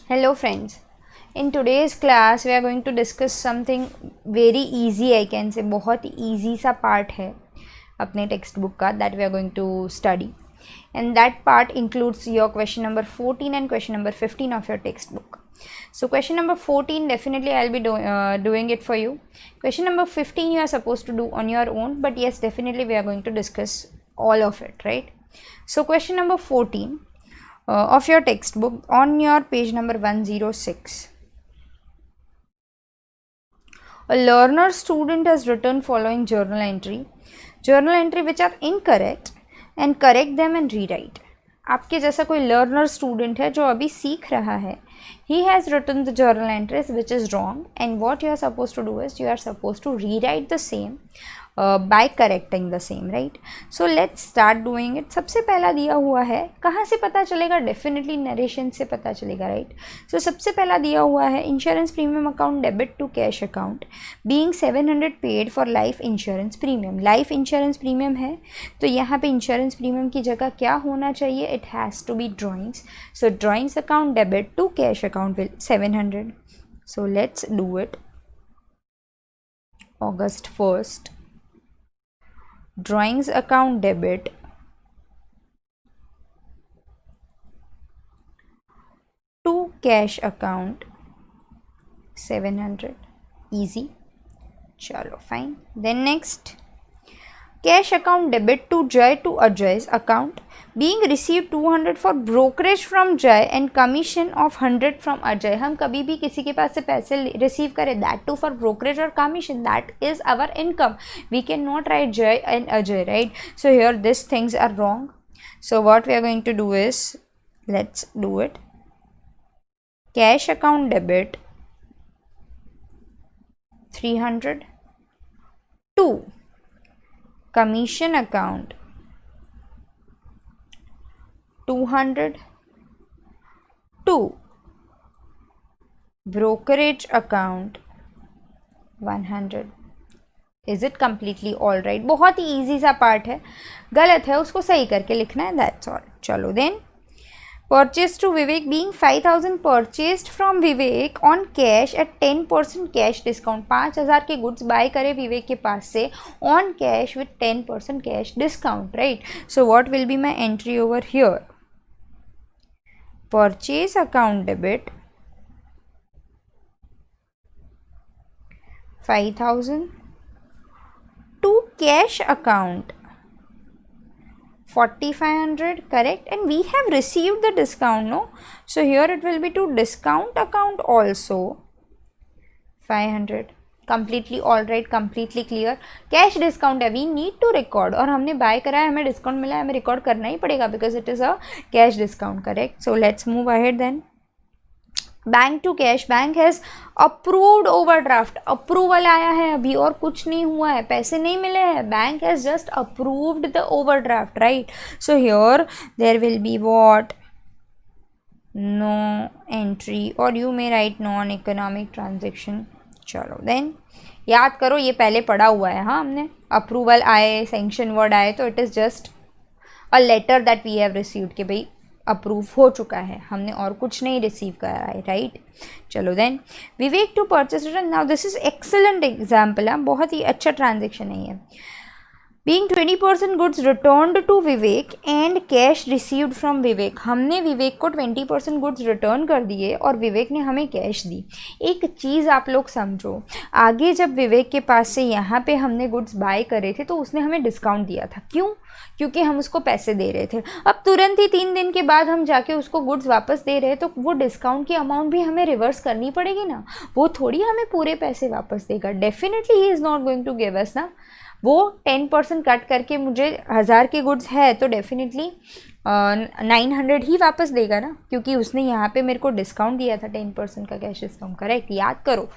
Hello friends. In today's class we are going to discuss something very easy, I can say बहुत easy सा part है अपने text book का that we are going to study, and that part includes your question number 14 and question number 15 of your textbook. So question number 14 definitely I'll be doing it for you. Question number 15 you are supposed to do on your own, but yes, definitely we are going to discuss all of it, right? So question number 14 of your textbook on your page number 106. A learner student has written following journal entry which are incorrect, and correct them and rewrite. आपके जैसा कोई learner student है जो अभी सीख रहा है, he has written the journal entries which is wrong, and what you are supposed to do is you are supposed to rewrite the same by correcting the same, right? So let's start doing it. सबसे पहला दिया हुआ है, कहाँ से पता चलेगा? Definitely narration से पता चलेगा, राइट? सो सबसे पहला दिया हुआ है insurance premium account debit to cash account being 700 paid for life insurance premium. Life insurance premium है तो यहाँ पे इंश्योरेंस प्रीमियम की जगह क्या होना चाहिए? It has to be drawings. So drawings account debit to cash account will 700. So let's do it. August 1st, drawings account debit to cash account 700. Easy. Chalo, fine. Then next, cash account debit to Jai to Ajay's account being received 200 for brokerage from Jai and commission of 100 from Ajay. हम कभी भी किसी के पास से पैसे receive करें, that too for brokerage or commission, that is our income. We cannot write Jai and Ajay, right? So here these things are wrong. So what we are going to do is, let's do it. Cash account debit 300 to commission account 200 to brokerage account 100. Is it completely all right? बहुत ही easy सा part है, गलत है उसको सही करके लिखना है, that's all. चलो then, purchase to Vivek being 5000 purchased from Vivek on cash at 10% cash discount. 5000 के गुड्स बाय करे विवेक के पास से on cash with 10% cash discount, right? So what will be my entry over here? Purchase account debit 5000 to cash account 4500, correct? And we have received the discount, no? So here it will be to discount account also 500. Completely all right, completely clear. Cash discount है, we need to record, और हमने bye करा है, हमें discount मिला है, हमें record करना ही पड़ेगा because it is a cash discount, correct? So let's move ahead then. Bank to cash, bank has approved overdraft. Approval आया है अभी और कुछ नहीं हुआ है, पैसे नहीं मिले हैं, bank has just approved the overdraft, right? So here there will be what? No entry, और you may write non economic transaction. चलो देन याद करो, ये पहले पढ़ा हुआ है. हाँ, हमने अप्रूवल आए, सेंक्शन वर्ड आए, तो it is just a letter that we have received कि भाई अप्रूव हो चुका है, हमने और कुछ नहीं रिसीव करा है, राइट? चलो then, Vivek to purchase return. Now this is excellent example है, बहुत ही अच्छा ट्रांजेक्शन है ये. Being 20% goods returned to Vivek and cash received from Vivek. हमने विवेक को 20% गुड्स रिटर्न कर दिए और विवेक ने हमें कैश दी. एक चीज़ आप लोग समझो, आगे जब विवेक के पास से यहाँ पे हमने गुड्स बाय करे थे तो उसने हमें डिस्काउंट दिया था. क्यों? क्योंकि हम उसको पैसे दे रहे थे. अब तुरंत ही 3 दिन के बाद हम जाके उसको गुड्स वापस दे रहे हैं तो वो डिस्काउंट की अमाउंट भी हमें रिवर्स करनी पड़ेगी ना, वो थोड़ी हमें पूरे पैसे वापस देगा. Definitely he is not going to give us ना. वो 10% कट करके मुझे 1000 के गुड्स है तो डेफिनेटली 900 ही वापस देगा ना, क्योंकि उसने यहाँ पे मेरे को डिस्काउंट दिया था 10% का कैश डिस्काउंट, करेक्ट? याद करो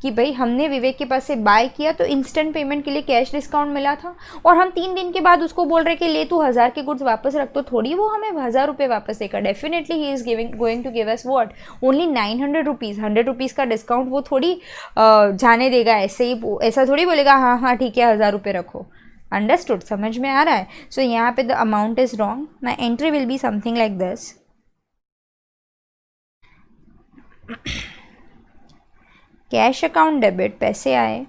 कि भाई हमने विवेक के पास से बाय किया तो इंस्टेंट पेमेंट के लिए कैश डिस्काउंट मिला था, और हम 3 दिन के बाद उसको बोल रहे कि ले तू 1000 के गुड्स वापस रख, तो थोड़ी वो हमें 1000 रुपये वापस देगा. Definitely he is going to give us what? Only 900 rupees. 100 rupees का डिस्काउंट वो थोड़ी जाने देगा ऐसे ही, ऐसा थोड़ी बोलेगा हाँ हाँ ठीक है 1000 रुपये रखो. अंडरस्टूड? समझ में आ रहा है? सो यहाँ पे the amount is wrong. My entry will be something like this. Cash account debit पैसे आए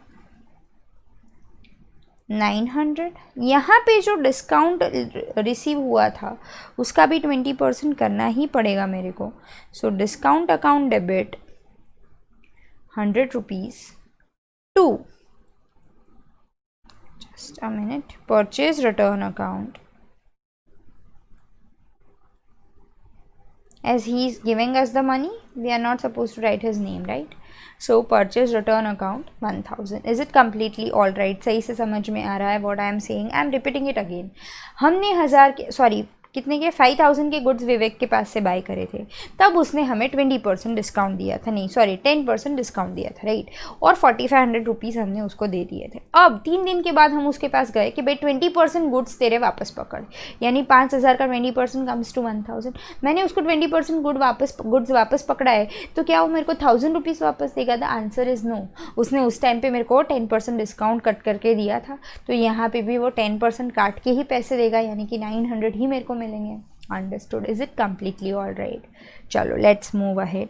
900। यहाँ पे जो डिस्काउंट रिसीव हुआ था उसका भी 20% करना ही पड़ेगा मेरे को। So discount account debit 100 rupees to, just a minute, purchase return account, as he is giving us the money we are not supposed to write his name, right? So purchase return account 1000. is it completely all right? सही से समझ में आ रहा है what I am saying? I am repeating it again. हमने 1000 के, sorry कितने के, 5000 के गुड्स विवेक के पास से बाय करे थे, तब उसने हमें 20% डिस्काउंट दिया था, नहीं सॉरी 10% डिस्काउंट दिया था, राइट? और 4500 रुपीज़ हमने उसको दे दिए थे। अब 3 दिन के बाद हम उसके पास गए कि भाई 20% गुड्स तेरे वापस पकड़, यानी 5000 का 20% कम्स टू 1000। मैंने उसको 20% गुड्स वापस पकड़ा है, तो क्या वो मेरे को 1000 रुपीज़ वापस देगा? The answer is no. उसने उस टाइम पे मेरे को 10% डिस्काउंट कट करके दिया था, तो यहाँ पे भी वो 10% काट के ही पैसे देगा, यानी कि 900 ही मेरे को मिलेंगे। Understood? Is it completely all right? चलो let's move ahead.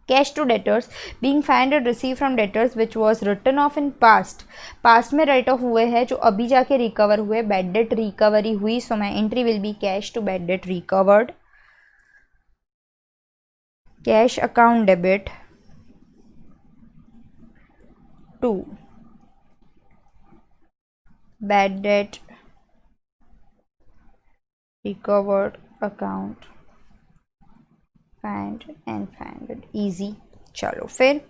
Cash to debtors being 500 receive from debtors which was written off in past में राइट ऑफ हुए हैं, जो अभी जाके रिकवर हुए, बैड डेट रिकवरी हुई, so my entry will be cash to bad debt recovered, cash account debit to bad debt recovered account 500 and 500 easy। चलो फिर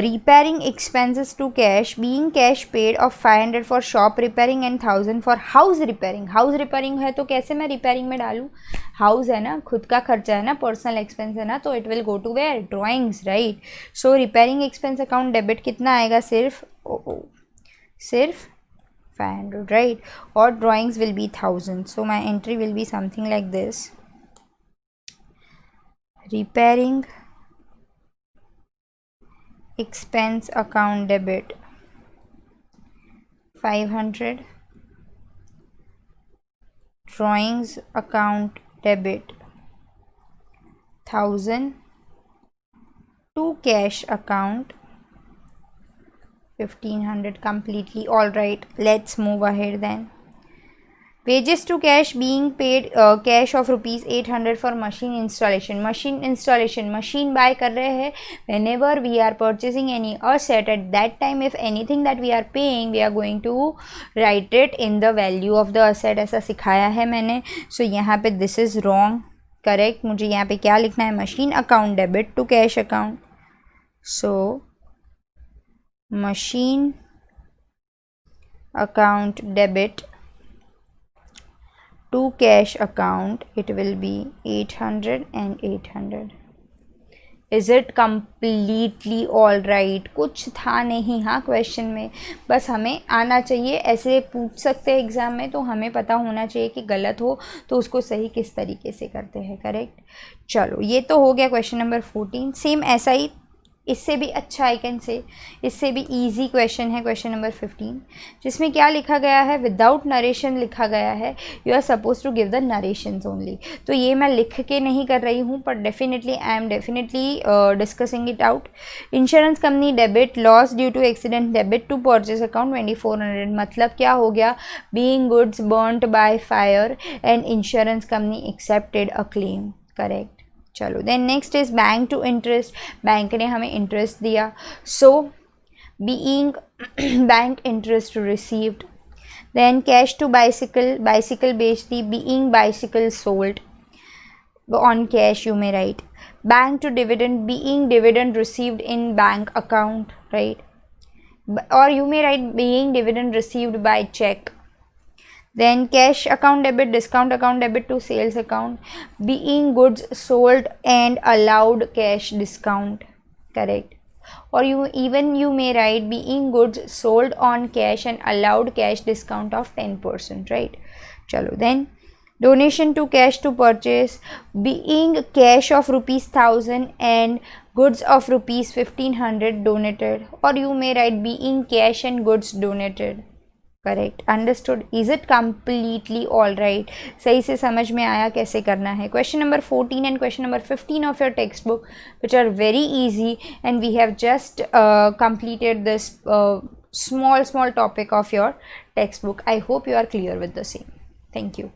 repairing expenses to cash being cash paid of 500 for shop repairing and 1000 for house repairing। House repairing है तो कैसे मैं repairing में डालूँ? House है ना, खुद का खर्चा है ना, पर्सनल एक्सपेंस है ना, तो it will go to where? Drawings, right? So repairing expense account debit कितना आएगा? सिर्फ 500, right? Or drawings will be 1000, so my entry will be something like this: repairing expense account debit 500, drawings account debit 1000 to cash account 1500, completely all right। let's move ahead then। wages to cash being paid cash of rupees 800 for machine installation। machine buy कर रहे हैं। whenever we are purchasing any asset, at that time if anything that we are paying, we are going to write it in the value of the asset, ऐसा सिखाया है मैंने। so यहाँ पे this is wrong, correct? मुझे यहाँ पे क्या लिखना है? machine account debit to cash account, so machine account debit to cash account, it will be 800 and 800। is it completely all right? कुछ था नहीं हाँ क्वेश्चन में, बस हमें आना चाहिए। ऐसे पूछ सकते हैं एग्ज़ाम में, तो हमें पता होना चाहिए कि गलत हो तो उसको सही किस तरीके से करते हैं, करेक्ट? चलो ये तो हो गया क्वेश्चन नंबर 14। सेम ऐसा ही, इससे भी अच्छा आई कैन से, इससे भी इजी क्वेश्चन है क्वेश्चन नंबर 15, जिसमें क्या लिखा गया है? विदाउट नरेशन लिखा गया है। You are suppose to give the narrations only. तो ये मैं लिख के नहीं कर रही हूँ, पर definitely I am definitely discussing it out. Insurance company debit loss due to accident debit to purchase account 2400। मतलब क्या हो गया? Being goods burned by fire and insurance company accepted a claim, correct? चलो then next is bank to interest. Bank ने हमें interest दिया, so being bank interest received. Then cash to bicycle, bicycle बेच दी, being bicycle sold on cash, you may right. Bank to dividend, being dividend received in bank account, right? और you may write being dividend received by cheque. Then cash account debit, discount account debit to sales account, being goods sold and allowed cash discount, correct? Or you may write being goods sold on cash and allowed cash discount of 10%, right? Chalo then donation to cash to purchase, being cash of rupees 1000 and goods of rupees 1500 donated, or you may write being cash and goods donated, correct, understood, is it completely all right, सही से समझ में आया कैसे करना है. Question number 14 and question number 15 of your text book which are very easy and we have just completed this small topic of your textbook. I hope you are clear with the same. Thank you.